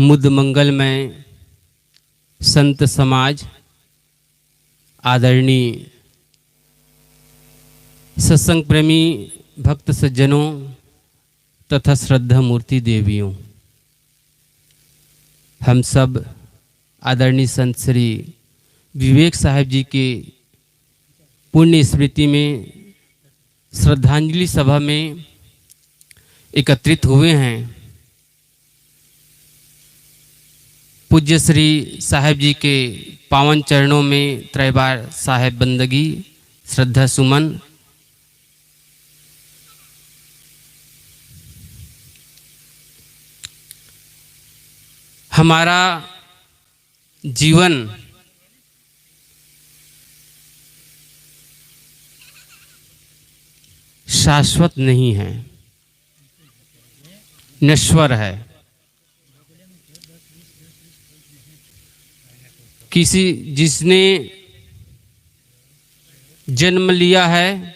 मुद मंगल में संत समाज, आदरणीय सत्संग प्रेमी भक्त सज्जनों तथा श्रद्धा मूर्ति देवियों, हम सब आदरणीय संत श्री विवेक साहब जी के पुण्य स्मृति में श्रद्धांजलि सभा में एकत्रित हुए हैं। पूज्य श्री साहब जी के पावन चरणों में त्रैबार साहेब बंदगी, श्रद्धा सुमन। हमारा जीवन शाश्वत नहीं है, नश्वर है। जिसने जन्म लिया है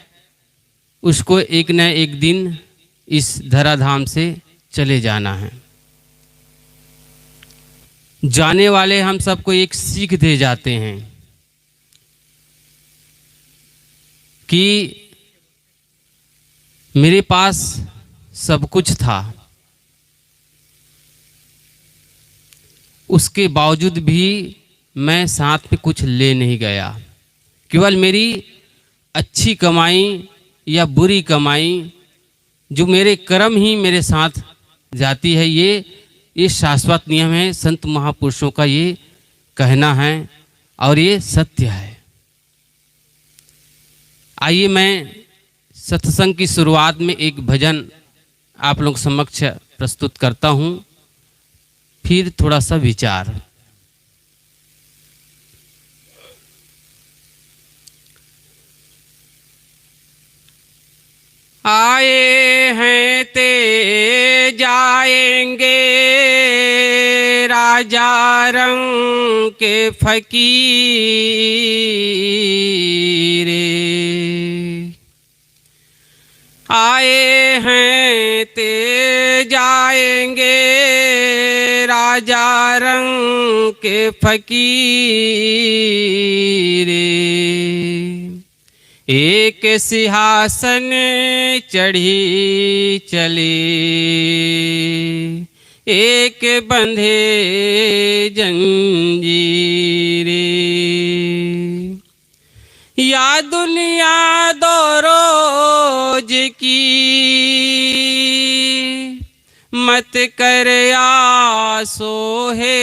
उसको एक न एक दिन इस धराधाम से चले जाना है। जाने वाले हम सबको एक सीख दे जाते हैं कि मेरे पास सब कुछ था, उसके बावजूद भी मैं साथ में कुछ ले नहीं गया। केवल मेरी अच्छी कमाई या बुरी कमाई, जो मेरे कर्म ही मेरे साथ जाती है, ये शाश्वत नियम है। संत महापुरुषों का ये कहना है और ये सत्य है। आइए मैं सत्संग की शुरुआत में एक भजन आप लोग समक्ष प्रस्तुत करता हूँ, फिर थोड़ा सा विचार। आए हैं ते जाएंगे राजा रंग के फकीर, आए हैं ते जाएंगे राजा रंग के फकीर। एक सिंहासन चढ़ी चले, एक बंधे जंजीरे। या दुनिया दो रोज की, मत कर आसो है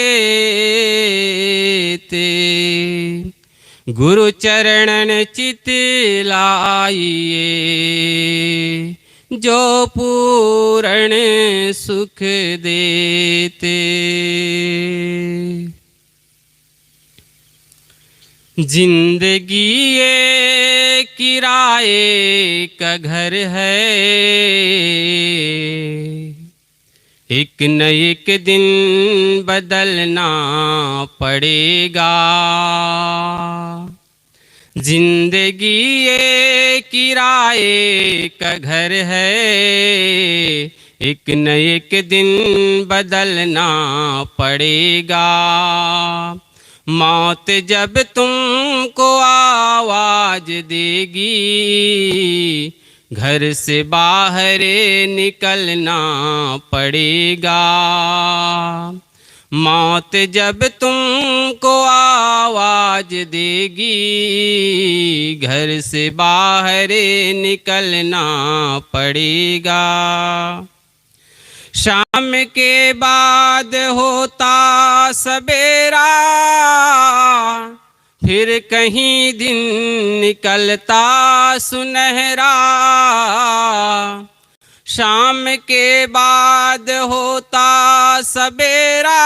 ते। गुरु चरणन चित लाइए, जो पूर्ण सुख देते। जिंदगी ये किराए का घर है, एक न एक दिन बदलना पड़ेगा। जिंदगी ये किराए का घर है, एक न एक दिन बदलना पड़ेगा। मौत जब तुमको आवाज देगी, घर से बाहर निकलना पड़ेगा। मौत जब तुमको आवाज देगी, घर से बाहर निकलना पड़ेगा। शाम के बाद होता सवेरा, फिर कहीं दिन निकलता सुनहरा। शाम के बाद होता सवेरा,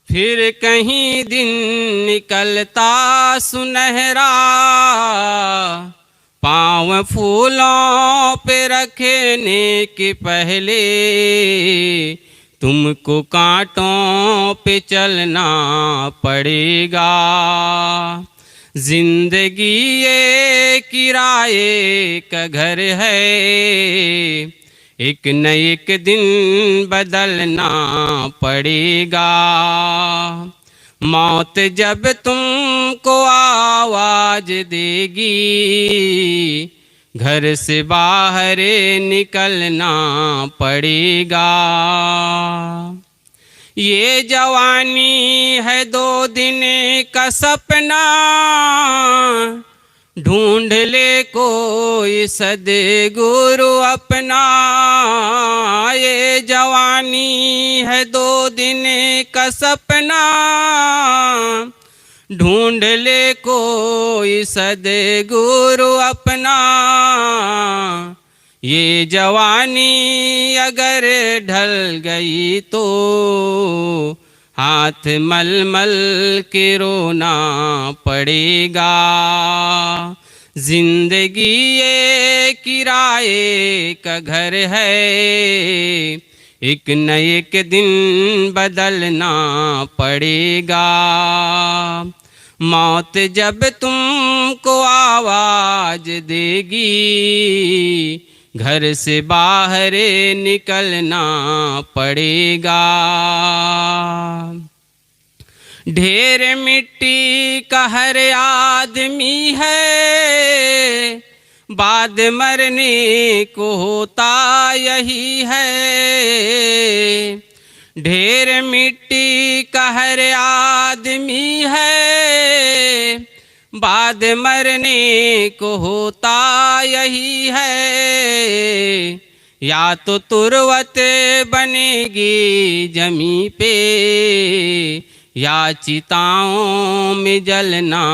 फिर कहीं दिन निकलता सुनहरा। पाँव फूलों पे रखने के पहले तुमको कांटों पे चलना पड़ेगा। जिंदगी ये किराए का घर है, एक न एक दिन बदलना पड़ेगा। मौत जब तुमको आवाज देगी, घर से बाहर निकलना पड़ेगा। ये जवानी है 2 दिन का सपना, ढूंढ ले कोई सद्गुरु अपना। ये जवानी है 2 दिन का सपना, ढूंढ ले कोई सद्गुरु अपना। ये जवानी अगर ढल गई तो हाथ मल मल के रोना पड़ेगा। जिंदगी ये किराए का घर है, एक न एक दिन बदलना पड़ेगा। मौत जब तुमको आवाज देगी, घर से बाहर निकलना पड़ेगा। ढेर मिट्टी का हर आदमी है, बाद मरने को होता यही है। ढेर मिट्टी का हर आदमी है, बाद मरने को होता यही है। या तो तुरवत बनेगी जमी पे, या चिताओं में जलना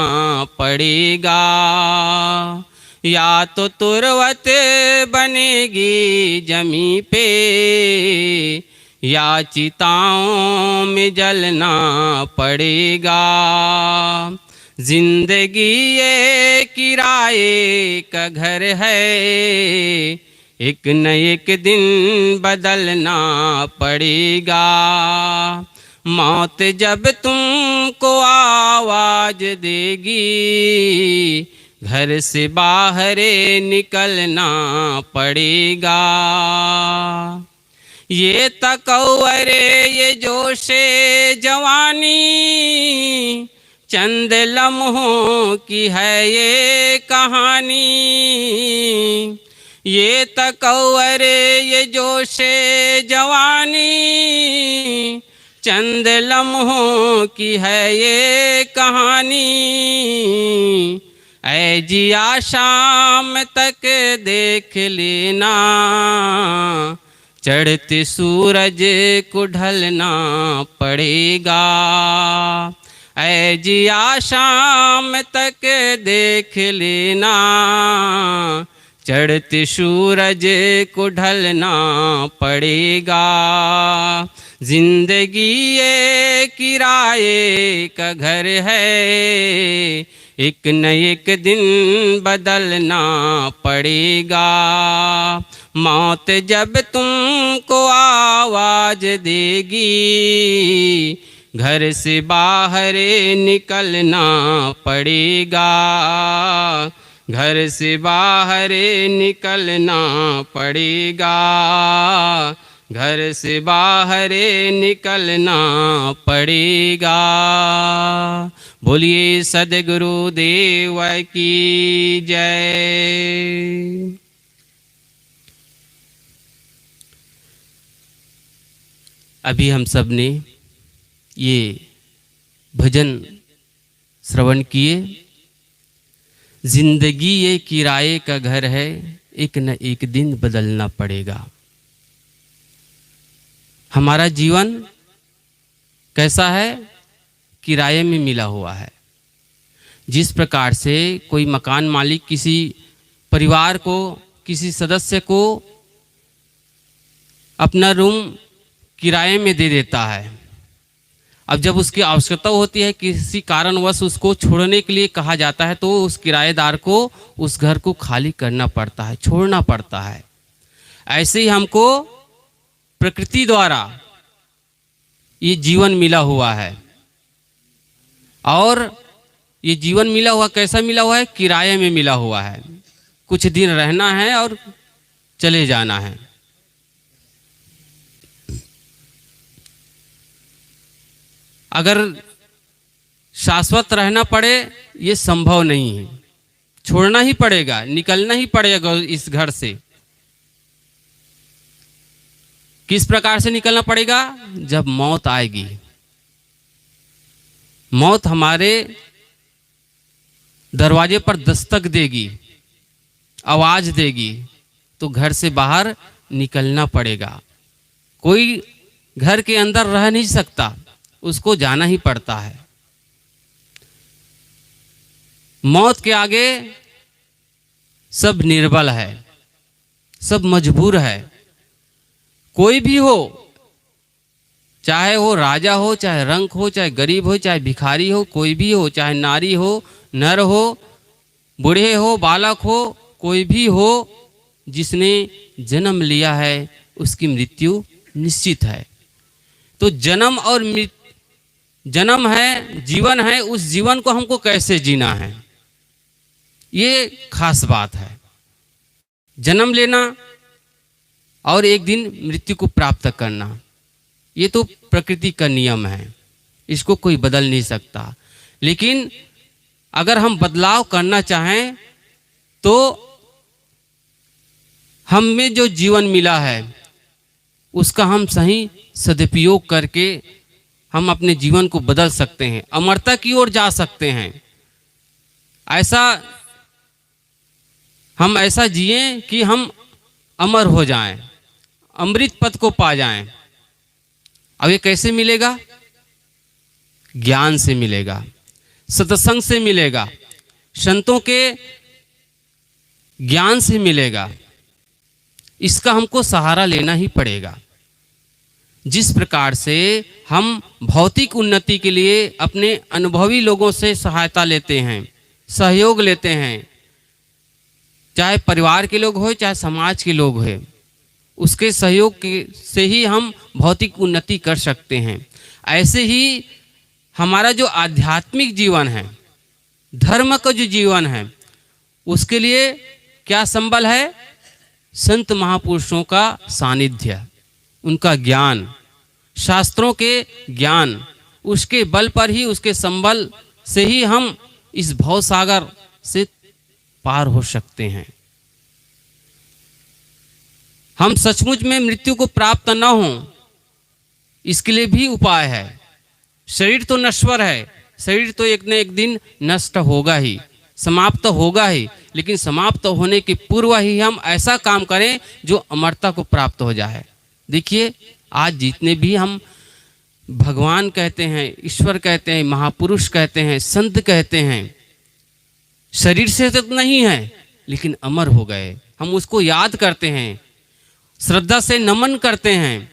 पड़ेगा। या तो तुरवत बनेगी जमी पे, या चिताओं में जलना पड़ेगा। जिंदगी ये किराए का घर है, एक न एक दिन बदलना पड़ेगा। मौत जब तुमको आवाज देगी, घर से बाहर निकलना पड़ेगा। ये तकव्वरे ये जोशे जवानी, चंद लम्हों की है ये कहानी। ये तकव्वरे ये जोशे जवानी, चंद लम्हों की है ये कहानी। ऐ जिया शाम तक देख लेना, चढ़ते सूरज को ढलना पड़ेगा। ऐ जिया शाम तक देख लेना, चढ़ते सूरज को ढलना पड़ेगा। जिंदगी ये किराए का घर है, एक न एक दिन बदलना पड़ेगा। मौत जब तुमको आवाज देगी, घर से बाहर निकलना पड़ेगा। घर से बाहर निकलना पड़ेगा। घर से बाहर निकलना पड़ेगा। बोलिए सद्गुरु देव की जय। अभी हम सब ने ये भजन श्रवण किए। जिंदगी ये किराए का घर है, एक न एक दिन बदलना पड़ेगा। हमारा जीवन कैसा है? किराए में मिला हुआ है। जिस प्रकार से कोई मकान मालिक किसी परिवार को, किसी सदस्य को अपना रूम किराए में दे देता है, अब जब उसकी आवश्यकता होती है, किसी कारणवश उसको छोड़ने के लिए कहा जाता है, तो उस किराएदार को उस घर को खाली करना पड़ता है, छोड़ना पड़ता है। ऐसे ही हमको प्रकृति द्वारा ये जीवन मिला हुआ है, और ये जीवन मिला हुआ कैसा मिला हुआ है? किराए में मिला हुआ है। कुछ दिन रहना है और चले जाना है। अगर शाश्वत रहना पड़े ये संभव नहीं है, छोड़ना ही पड़ेगा, निकलना ही पड़ेगा इस घर से। किस प्रकार से निकलना पड़ेगा? जब मौत आएगी, मौत हमारे दरवाजे पर दस्तक देगी, आवाज देगी, तो घर से बाहर निकलना पड़ेगा। कोई घर के अंदर रह नहीं सकता, उसको जाना ही पड़ता है। मौत के आगे सब निर्बल है, सब मजबूर है। कोई भी हो, चाहे वो राजा हो, चाहे रंक हो, चाहे गरीब हो, चाहे भिखारी हो, कोई भी हो, चाहे नारी हो, नर हो, बूढ़े हो, बालक हो, कोई भी हो, जिसने जन्म लिया है उसकी मृत्यु निश्चित है। तो जन्म और जन्म है, जीवन है, उस जीवन को हमको कैसे जीना है, ये खास बात है। जन्म लेना और एक दिन मृत्यु को प्राप्त करना, ये तो प्रकृति का नियम है, इसको कोई बदल नहीं सकता। लेकिन अगर हम बदलाव करना चाहें तो हमें जो जीवन मिला है उसका हम सही सदुपयोग करके हम अपने जीवन को बदल सकते हैं, अमरता की ओर जा सकते हैं। हम ऐसा जिए कि हम अमर हो जाएं, अमृत पद को पा जाएं। अब ये कैसे मिलेगा? ज्ञान से मिलेगा, सत्संग से मिलेगा, संतों के ज्ञान से मिलेगा। इसका हमको सहारा लेना ही पड़ेगा। जिस प्रकार से हम भौतिक उन्नति के लिए अपने अनुभवी लोगों से सहायता लेते हैं, सहयोग लेते हैं, चाहे परिवार के लोग हो, चाहे समाज के लोग हो, उसके सहयोग से ही हम भौतिक उन्नति कर सकते हैं। ऐसे ही हमारा जो आध्यात्मिक जीवन है, धर्म का जो जीवन है, उसके लिए क्या संबल है? संत महापुरुषों का सानिध्य, उनका ज्ञान, शास्त्रों के ज्ञान, उसके बल पर ही, उसके संबल से ही हम इस भवसागर से पार हो सकते हैं। हम सचमुच में मृत्यु को प्राप्त न हो, इसके लिए भी उपाय है। शरीर तो नश्वर है, शरीर तो एक न एक दिन नष्ट होगा ही, समाप्त होगा ही, लेकिन समाप्त होने के पूर्व ही हम ऐसा काम करें जो अमरता को प्राप्त हो जाए। देखिए, आज जितने भी हम भगवान कहते हैं, ईश्वर कहते हैं, महापुरुष कहते हैं, संत कहते हैं, शरीर से तो नहीं है लेकिन अमर हो गए। हम उसको याद करते हैं, श्रद्धा से नमन करते हैं,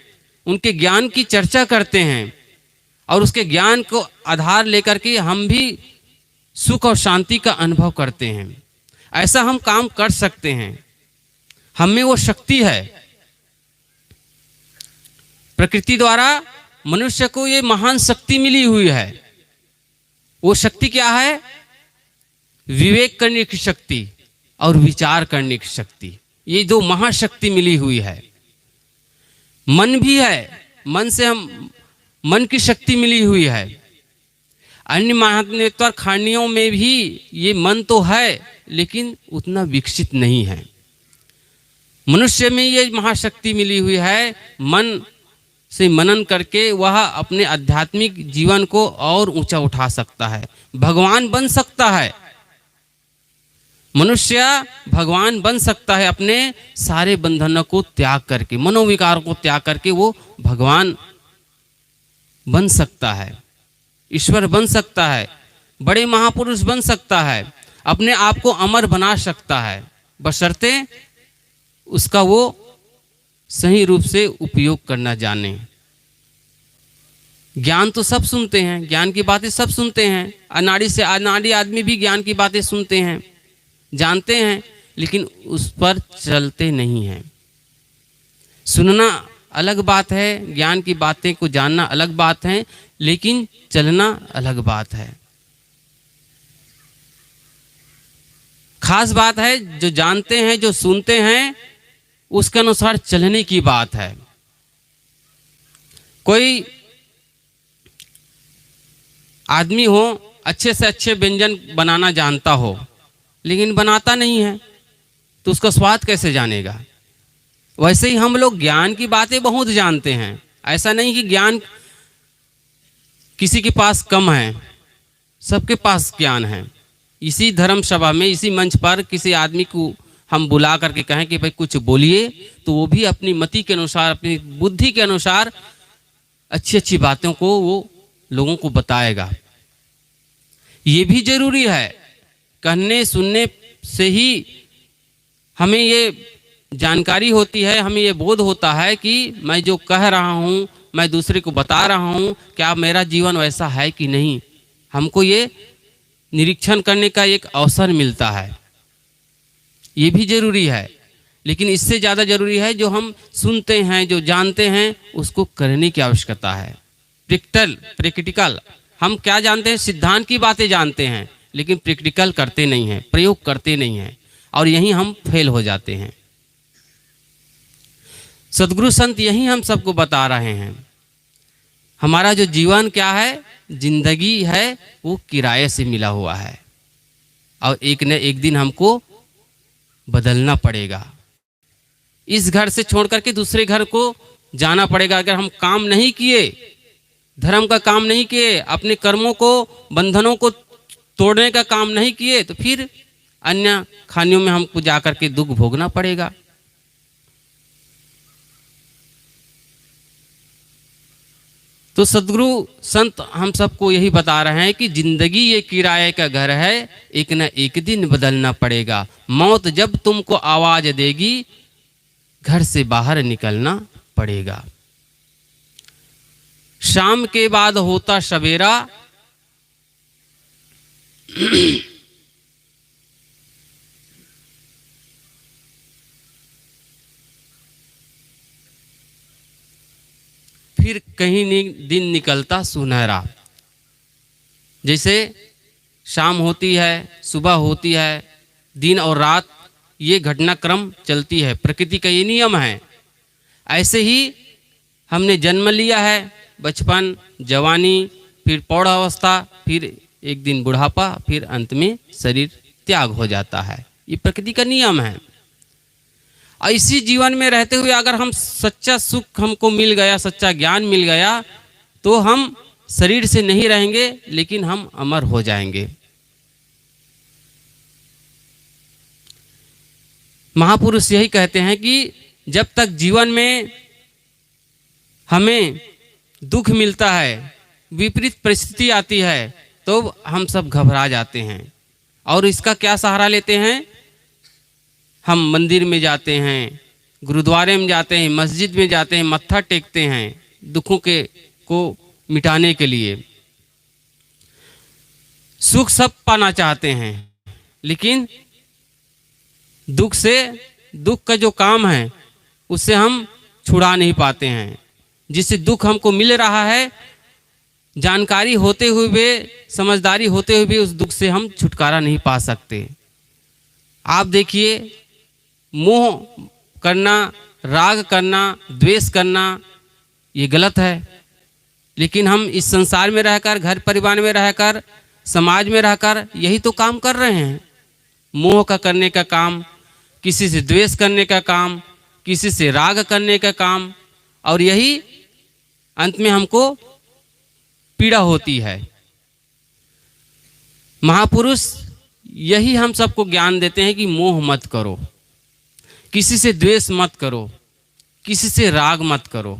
उनके ज्ञान की चर्चा करते हैं और उसके ज्ञान को आधार लेकर के हम भी सुख और शांति का अनुभव करते हैं। ऐसा हम काम कर सकते हैं, हमें वो शक्ति है। प्रकृति द्वारा मनुष्य को ये महान शक्ति मिली हुई है। वो शक्ति क्या है? विवेक करने की शक्ति और विचार करने की शक्ति, ये दो महाशक्ति मिली हुई है। मन भी है, मन से हम मन की शक्ति मिली हुई है। अन्य महात्मेतर खानियों में भी ये मन तो है लेकिन उतना विकसित नहीं है। मनुष्य में ये महाशक्ति मिली हुई है, मन से मनन करके वह अपने आध्यात्मिक जीवन को और ऊंचा उठा सकता है, भगवान बन सकता है। मनुष्य भगवान बन सकता है, अपने सारे बंधनों को त्याग करके, मनोविकार को त्याग करके वो भगवान बन सकता है, ईश्वर बन सकता है, बड़े महापुरुष बन सकता है, अपने आप को अमर बना सकता है, बशर्ते उसका वो सही रूप से उपयोग करना जाने। ज्ञान तो सब सुनते हैं, ज्ञान की बातें सब सुनते हैं, अनाड़ी से अनाड़ी आदमी भी ज्ञान की बातें सुनते हैं, जानते हैं, लेकिन उस पर चलते नहीं हैं। सुनना अलग बात है, ज्ञान की बातें को जानना अलग बात है, लेकिन चलना अलग बात है। खास बात है जो जानते हैं, जो सुनते हैं, उसके अनुसार चलने की बात है। कोई आदमी हो अच्छे से अच्छे व्यंजन बनाना जानता हो, लेकिन बनाता नहीं है तो उसका स्वाद कैसे जानेगा। वैसे ही हम लोग ज्ञान की बातें बहुत जानते हैं। ऐसा नहीं कि ज्ञान किसी के पास कम है, सबके पास ज्ञान है। इसी धर्म सभा में, इसी मंच पर किसी आदमी को हम बुला करके कहें कि भाई कुछ बोलिए, तो वो भी अपनी मति के अनुसार, अपनी बुद्धि के अनुसार अच्छी अच्छी बातों को वो लोगों को बताएगा। ये भी जरूरी है। कहने सुनने से ही हमें ये जानकारी होती है, हमें ये बोध होता है कि मैं जो कह रहा हूँ, मैं दूसरे को बता रहा हूँ, क्या मेरा जीवन वैसा है कि नहीं। हमको ये निरीक्षण करने का एक अवसर मिलता है, ये भी जरूरी है। लेकिन इससे ज़्यादा जरूरी है जो हम सुनते हैं, जो जानते हैं, उसको करने की आवश्यकता है। प्रैक्टिकल हम क्या जानते हैं, सिद्धांत की बातें जानते हैं, लेकिन प्रैक्टिकल करते नहीं हैं, प्रयोग करते नहीं हैं, और यहीं हम फेल हो जाते हैं। सदगुरु संत यही हम सबको बता रहे हैं। हमारा जो जीवन क्या है, जिंदगी है, वो किराए से मिला हुआ है, और एक न एक दिन हमको बदलना पड़ेगा। इस घर से छोड़ करके दूसरे घर को जाना पड़ेगा। अगर हम काम नहीं किए, धर्म का काम नहीं किए, अपने कर्मों को, बंधनों को तोड़ने का काम नहीं किए, तो फिर अन्य खानियों में हमको जाकर के दुख भोगना पड़ेगा। तो सदगुरु संत हम सबको यही बता रहे हैं कि जिंदगी ये किराए का घर है, एक न एक दिन बदलना पड़ेगा। मौत जब तुमको आवाज देगी, घर से बाहर निकलना पड़ेगा। शाम के बाद होता सवेरा, फिर कहीं दिन निकलता सुनहरा। जैसे शाम होती है, सुबह होती है, दिन और रात ये घटनाक्रम चलती है, प्रकृति का ये नियम है। ऐसे ही हमने जन्म लिया है, बचपन, जवानी, फिर प्रौढ़ावस्था, फिर एक दिन बुढ़ापा, फिर अंत में शरीर त्याग हो जाता है। ये प्रकृति का नियम है। इसी जीवन में रहते हुए अगर हम सच्चा सुख हमको मिल गया, सच्चा ज्ञान मिल गया, तो हम शरीर से नहीं रहेंगे, लेकिन हम अमर हो जाएंगे। महापुरुष यही कहते हैं कि जब तक जीवन में हमें दुख मिलता है, विपरीत परिस्थिति आती है, तो हम सब घबरा जाते हैं और इसका क्या सहारा लेते हैं। हम मंदिर में जाते हैं, गुरुद्वारे में जाते हैं, मस्जिद में जाते हैं, मत्था टेकते हैं दुखों को मिटाने के लिए। सुख सब पाना चाहते हैं, लेकिन दुख का जो काम है उससे हम छुड़ा नहीं पाते हैं। जिससे दुख हमको मिल रहा है, जानकारी होते हुए भी, समझदारी होते हुए भी उस दुख से हम छुटकारा नहीं पा सकते। आप देखिए, मोह करना, राग करना, द्वेष करना, ये गलत है। लेकिन हम इस संसार में रहकर, घर परिवार में रहकर, समाज में रहकर यही तो काम कर रहे हैं। मोह का करने का काम, किसी से द्वेष करने का काम, किसी से राग करने का काम, और यही अंत में हमको पीड़ा होती है। महापुरुष यही हम सबको ज्ञान देते हैं कि मोह मत करो, किसी से द्वेष मत करो, किसी से राग मत करो।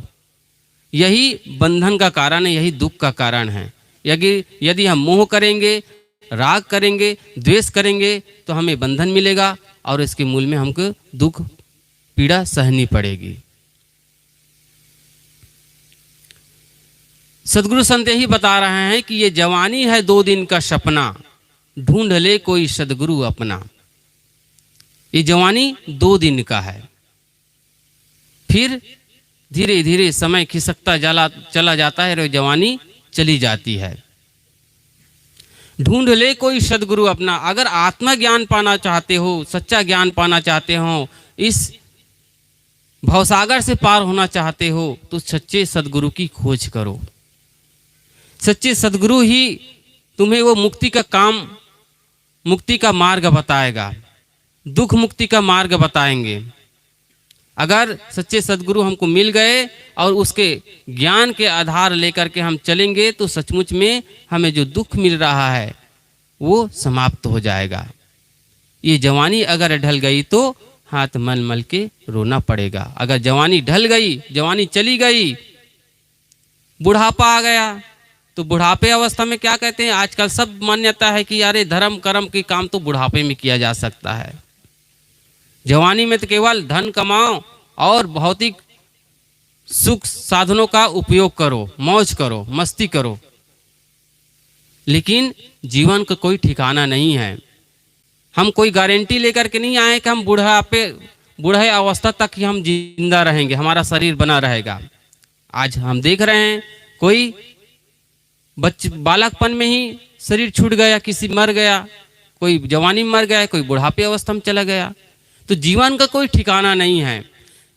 यही बंधन का कारण है, यही दुख का कारण है। यदि हम मोह करेंगे, राग करेंगे, द्वेष करेंगे, तो हमें बंधन मिलेगा और इसके मूल में हमको दुख, पीड़ा सहनी पड़ेगी। सदगुरु संत यही बता रहे हैं कि ये जवानी है 2 दिन का सपना, ढूंढ ले कोई सदगुरु अपना। ये जवानी 2 दिन का है, फिर धीरे धीरे समय खिसकता चला जाता है और जवानी चली जाती है। ढूंढ ले कोई सदगुरु अपना। अगर आत्मज्ञान पाना चाहते हो, सच्चा ज्ञान पाना चाहते हो, इस भवसागर से पार होना चाहते हो, तो सच्चे सदगुरु की खोज करो। सच्चे सदगुरु ही तुम्हें वो मुक्ति का मार्ग बताएगा, दुख मुक्ति का मार्ग बताएंगे। अगर सच्चे सद्गुरु हमको मिल गए और उसके ज्ञान के आधार लेकर के हम चलेंगे तो सचमुच में हमें जो दुख मिल रहा है वो समाप्त हो जाएगा। ये जवानी अगर ढल गई तो हाथ मल मल के रोना पड़ेगा। अगर जवानी ढल गई, जवानी चली गई, बुढ़ापा आ गया, तो बुढ़ापे अवस्था में क्या कहते हैं, आजकल सब मान्यता है कि अरे धर्म कर्म के काम तो बुढ़ापे में किया जा सकता है। जवानी में तो केवल धन कमाओ और भौतिक सुख साधनों का उपयोग करो, मौज करो, मस्ती करो, लेकिन जीवन का कोई ठिकाना नहीं है। हम कोई गारंटी लेकर के नहीं आए कि हम बूढ़े अवस्था तक ही हम जिंदा रहेंगे, हमारा शरीर बना रहेगा। आज हम देख रहे हैं कोई बालकपन में ही शरीर छूट गया, किसी मर गया, कोई जवानी में मर गया, कोई बुढ़ापे अवस्था में चला गया। तो जीवन का कोई ठिकाना नहीं है।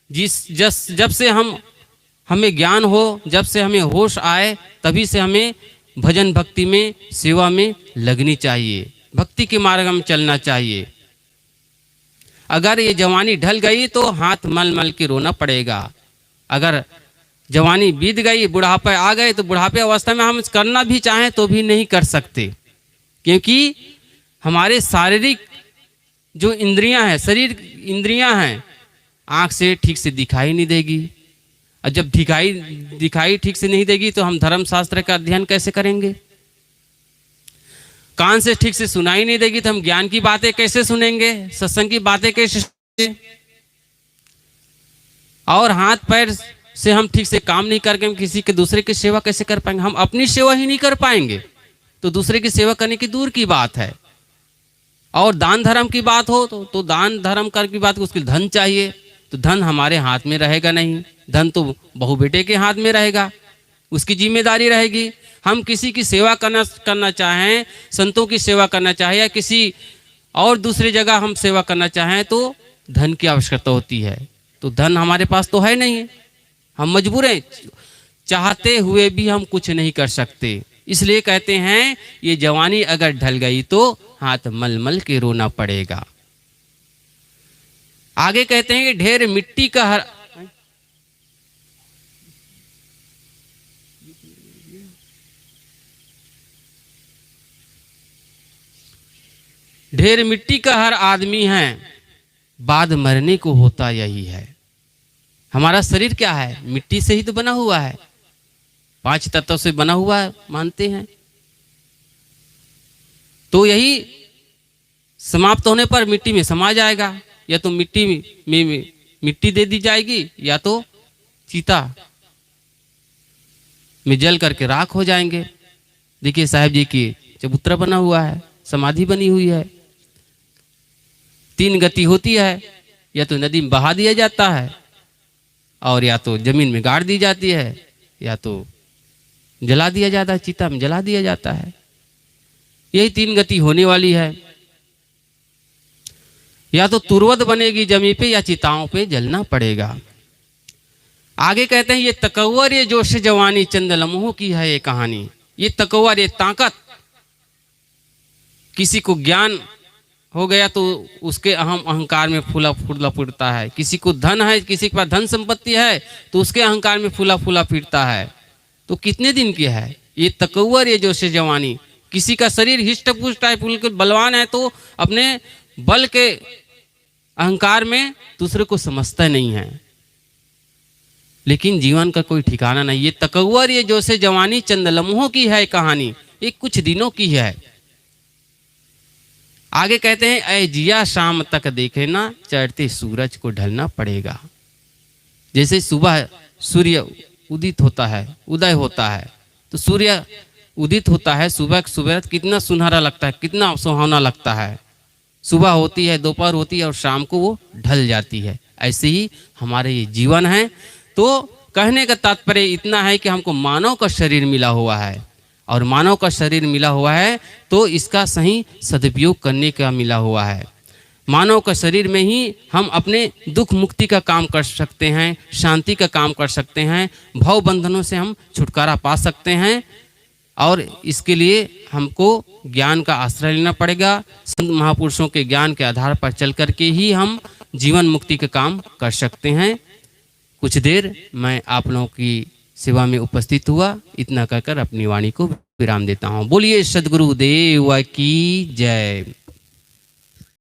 जब से हमें ज्ञान हो, जब से हमें होश आए, तभी से हमें भजन भक्ति में, सेवा में लगनी चाहिए, भक्ति के मार्ग में चलना चाहिए। अगर ये जवानी ढल गई तो हाथ मल मल के रोना पड़ेगा। अगर जवानी बीत गई, बुढ़ापे आ गए, तो बुढ़ापे अवस्था में हम करना भी चाहें तो भी नहीं कर सकते, क्योंकि हमारे शारीरिक जो इंद्रियां हैं, शरीर इंद्रियां हैं, आँख से ठीक से दिखाई नहीं देगी। और जब दिखाई ठीक से नहीं देगी तो हम धर्मशास्त्र का अध्ययन कैसे करेंगे? कान से ठीक से सुनाई नहीं देगी तो हम ज्ञान की बातें कैसे सुनेंगे, सत्संग की बातें कैसे सुनेंगे? और हाथ पैर से हम ठीक से काम नहीं करके हम किसी के दूसरे की सेवा कैसे कर पाएंगे? हम अपनी सेवा ही नहीं कर पाएंगे तो दूसरे की सेवा करने की दूर की बात है। और दान धर्म की बात हो तो दान धर्म कर की बात, उसके धन चाहिए, तो धन हमारे हाथ में रहेगा नहीं, धन तो बहू बेटे के हाथ में रहेगा, उसकी जिम्मेदारी रहेगी। हम किसी की सेवा करना चाहें, संतों की सेवा करना चाहें या किसी और दूसरी जगह हम सेवा करना चाहें तो धन की आवश्यकता होती है। तो धन हमारे पास तो है नहीं, हम मजबूर हैं, चाहते हुए भी हम कुछ नहीं कर सकते। इसलिए कहते हैं ये जवानी अगर ढल गई तो हाथ मल मल के रोना पड़ेगा। आगे कहते हैं कि ढेर मिट्टी का ढेर मिट्टी का हर आदमी है, बाद मरने को होता यही है। हमारा शरीर क्या है? मिट्टी से ही तो बना हुआ है, 5 तत्वों से बना हुआ है मानते हैं। तो यही समाप्त होने पर मिट्टी में समा जाएगा, या तो मिट्टी में मिट्टी दे दी जाएगी या तो चीता में जल करके राख हो जाएंगे। देखिए साहब जी की चबूतरा बना हुआ है, समाधि बनी हुई है। 3 गति होती है, या तो नदी में बहा दिया जाता है, और या तो जमीन में गाड़ दी जाती है, या तो जला दिया जाता है, चिता में जला दिया जाता है। यही 3 गति होने वाली है। या तो तुरवत बनेगी जमीन पे या चिताओं पे जलना पड़ेगा। आगे कहते हैं ये तकव्वर ये जोश जवानी चंद लम्हों की है ये कहानी। ये तकव्वर, ये ताकत, किसी को ज्ञान हो गया तो उसके अहंकार में फूला फूटता है। किसी को धन है, किसी के पास धन संपत्ति है तो उसके अहंकार में फूला फिरता है। तो कितने दिन की है ये तकव्वर ये जोश जवानी? किसी का शरीर हिष्ट पुष्ट है, बिल्कुल बलवान है, तो अपने बल के अहंकार में दूसरे को समझता नहीं है, लेकिन जीवन का कोई ठिकाना नहीं। ये तकव्वर ये जोश जवानी चंद लम्हों की है कहानी, ये कुछ दिनों की है। आगे कहते हैं ऐ जिया शाम तक देखे ना, चढ़ते सूरज को ढलना पड़ेगा। जैसे सुबह सूर्य उदित होता है, उदय होता है, तो सूर्य उदित होता है सुबह कितना सुनहरा लगता है, कितना सुहावना लगता है। सुबह होती है, दोपहर होती है और शाम को वो ढल जाती है। ऐसे ही हमारे ये जीवन है। तो कहने का तात्पर्य इतना है कि हमको मानव का शरीर मिला हुआ है, और मानव का शरीर मिला हुआ है तो इसका सही सदुपयोग करने का मिला हुआ है। मानव का शरीर में ही हम अपने दुख मुक्ति का काम कर सकते हैं, शांति का काम कर सकते हैं, भव बंधनों से हम छुटकारा पा सकते हैं, और इसके लिए हमको ज्ञान का आश्रय लेना पड़ेगा। संत महापुरुषों के ज्ञान के आधार पर चल करके ही हम जीवन मुक्ति का काम कर सकते हैं। कुछ देर मैं आप लोगों की सेवा में उपस्थित हुआ, इतना कहकर अपनी वाणी को विराम देता हूँ। बोलिए सद्गुरु देव की जय।